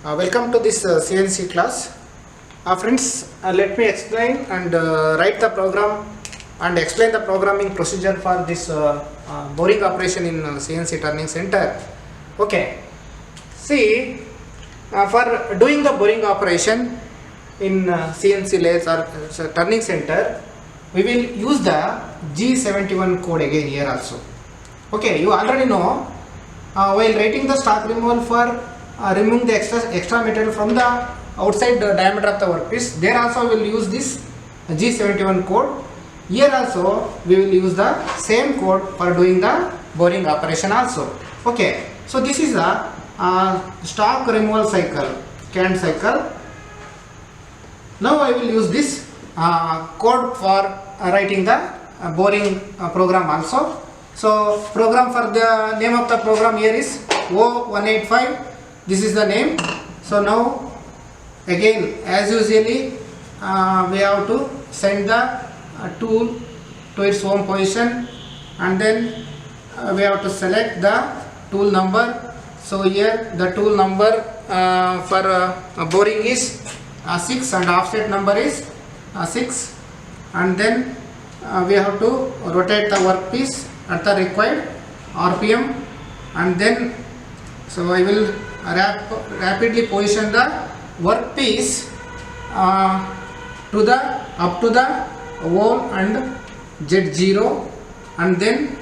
Welcome to this CNC class. Friends, let me explain and write the program and explain the programming procedure for this boring operation in CNC turning center. Okay, see, for doing the boring operation in CNC lathe or turning center, we will use the G71 code again here also. Okay, you already know while writing the stock removal for removing the extra material from the outside the diameter of the workpiece, there also we will use this G71 code. Here also we will use the same code for doing the boring operation also. Okay, so this is the stock removal cycle, CANT cycle. Now I will use this code for writing the boring program also. So program, for the name of the program here is O185. This is the name. So now again, as usually, we have to send the tool to its home position, and then we have to select the tool number. So here the tool number for boring is 6 and offset number is 6, and then we have to rotate the workpiece at the required RPM, and then so I will rapidly position the workpiece to the up to the wall and Z0, and then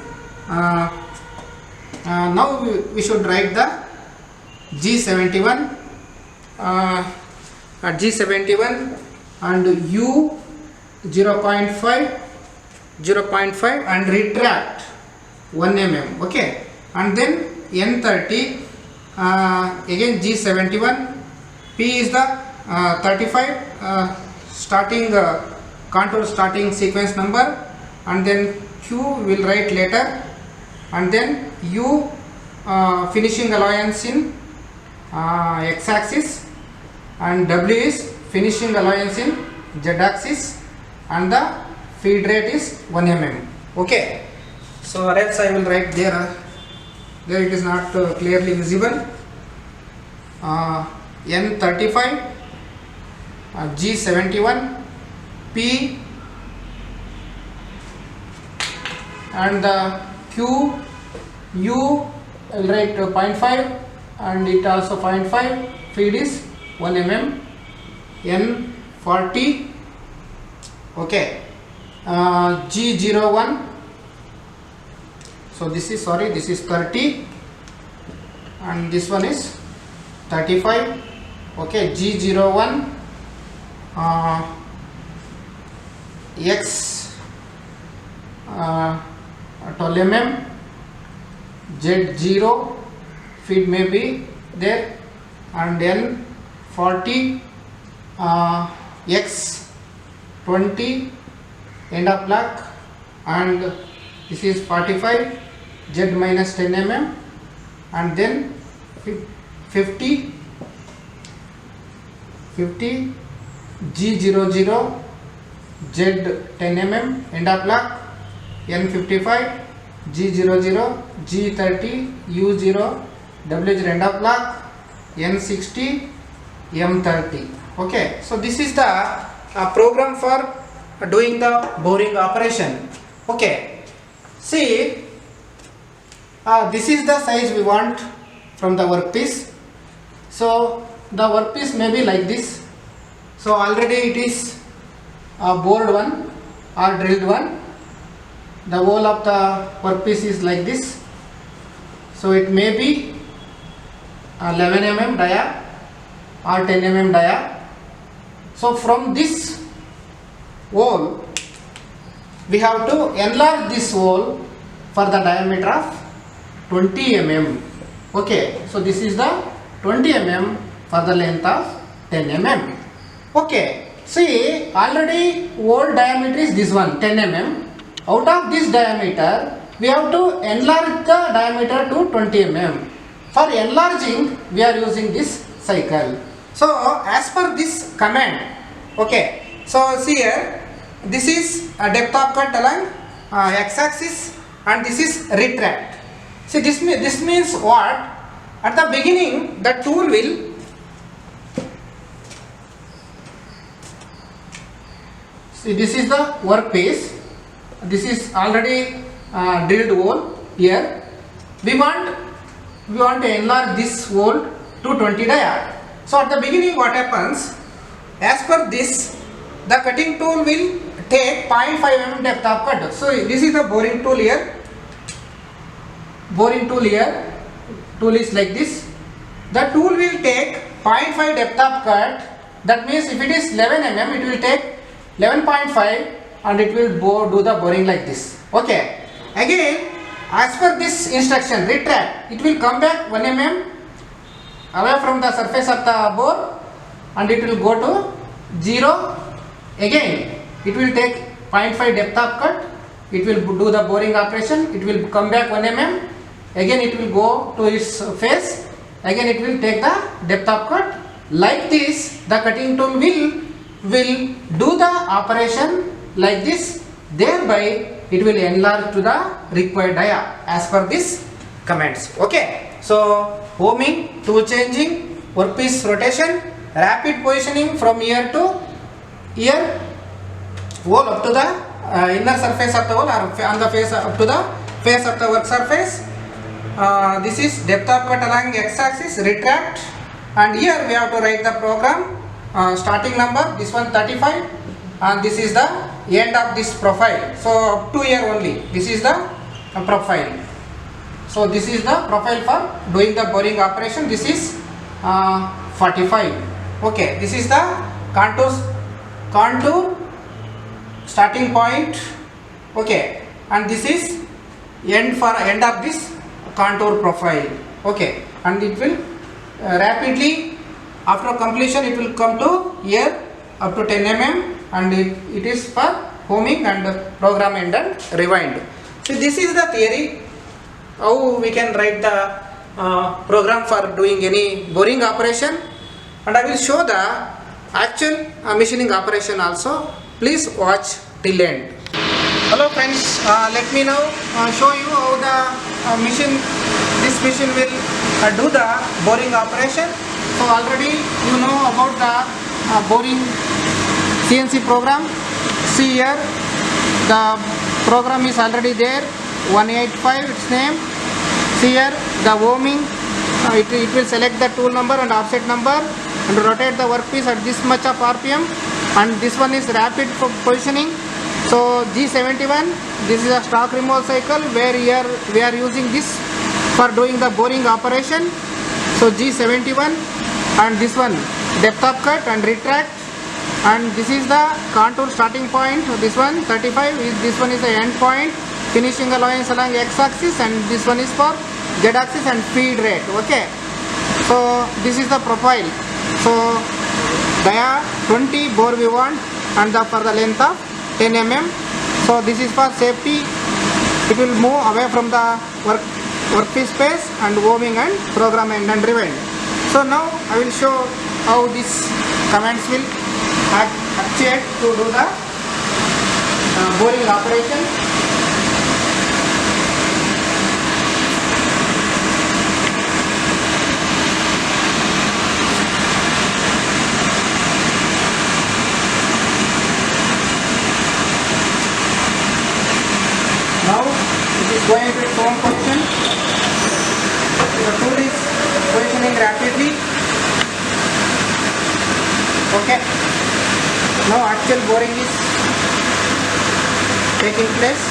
now we should write the G71 at G71 and U 0.5 and retract 1 mm. Okay, and then N30 again G71, P is the 35 starting contour starting sequence number, and then Q will write later, and then U finishing allowance in X axis, and W is finishing allowance in Z axis, and the feed rate is 1 mm. Okay, so or else I will write there it is not clearly visible. N35 G71 P and the Q U will write 0.5 and it also 0.5, feed is 1 mm. N40 okay, G01, so this is 30 and this one is 35. Okay, G01 X 12 mm, Z0 feed may be there, and then 40 X 20 end of block, and this is 45 Z minus 10 mm, and then 50 G00 Z 10 mm end of block, N55 G00 G30 U0 W0 end of block, N60 M30. Okay, so this is the program for doing the boring operation. Okay, see, this is the size we want from the workpiece. So the workpiece may be like this. So already it is a bored one or drilled one. The whole of the workpiece is like this. So it may be 11 mm dia or 10 mm dia. So from this hole we have to enlarge this hole for the diameter of 20 mm. Okay, so this is the 20 mm for the length of 10 mm. Okay, see, already whole diameter is this one 10 mm. Out of this diameter we have to enlarge the diameter to 20 mm. For enlarging we are using this cycle. So as per this command, okay, so see here, this is a depth of cut along X axis, and this is retract. See, this means what? At the beginning, the tool will See, this is the workpiece. This is already drilled hole here. We want to enlarge this hole to 20 dia. So at the beginning, what happens? As per this, the cutting tool will take 0.5 mm depth of cut. So this is the boring tool here. Boring tool here. Tool is like this. The tool will take 0.5 depth of cut. That means if it is 11 mm, it will take 11.5 and it will do the boring like this. Okay. Again, as per this instruction, retract. It will come back 1 mm away from the surface of the bore and it will go to 0. Again, it will take 0.5 depth of cut. It will do the boring operation. It will come back 1 mm. Again, it will go to its face. Again, it will take the depth of cut. Like this, the cutting tool will do the operation like this. Thereby, it will enlarge to the required dia as per this commands. Okay. So, homing, tool changing, workpiece rotation, rapid positioning from here to here, hole up to the inner surface of the hole or on the face up to the face of the work surface. This is depth of cut along x-axis, retract, and here we have to write the program. Starting number, this one 35, and this is the end of this profile. So up to here only, this is the profile. So this is the profile for doing the boring operation. This is 45. Okay, this is the contour starting point. Okay, and this is end of this contour profile. Okay, and it will rapidly after completion it will come to here up to 10 mm and it is for homing and program end and rewind. So this is the theory how we can write the program for doing any boring operation, and I will show the actual machining operation also. Please watch till end. Hello friends, let me now show you how the this machine will do the boring operation. So already you know about the boring CNC program. See here, the program is already there, 185 its name. See here the homing, it will select the tool number and offset number and rotate the workpiece at this much of RPM, and this one is rapid positioning. So G71, this is a stock removal cycle where here we are using this for doing the boring operation. So G71, and this one depth of cut and retract, and this is the contour starting point. This one 35 is, this one is the end point, finishing allowance along x-axis, and this one is for z-axis and feed rate. Okay, so this is the profile. So dia 20 bore we want, and for the length of 10 mm. So this is for safety. It will move away from the workpiece space and homing and program end and rewind. So now I will show how this commands will actuate to do the boring operation. Now it is going to its own position. The tool is positioning rapidly. Okay. Now actual boring is taking place.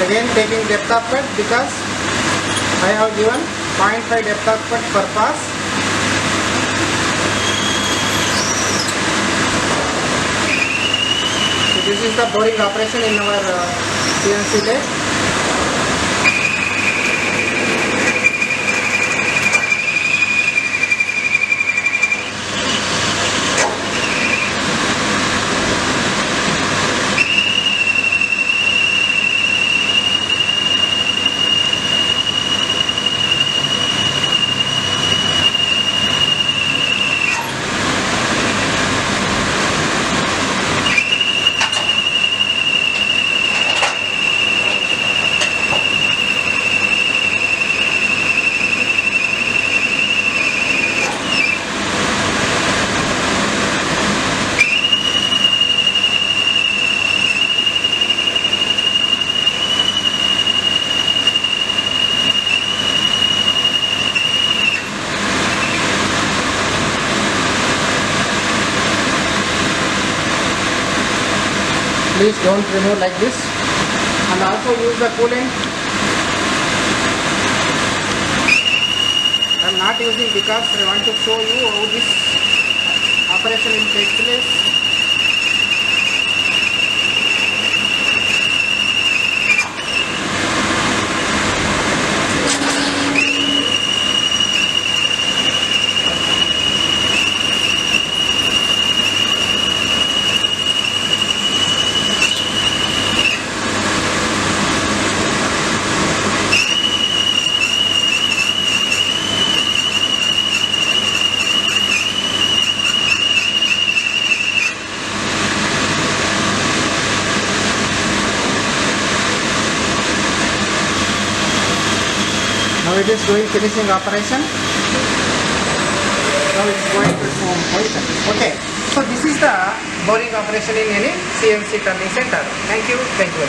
Again taking depth of cut because I have given 0.5 depth of cut per pass. So this is the boring operation in our CNC lathe. Please don't remove like this, and also use the coolant. I am not using because I want to show you how this operation will take place. Now it is doing finishing operation. Now it is going to form position. Okay. So this is the boring operation in any CNC turning center. Thank you. Thank you.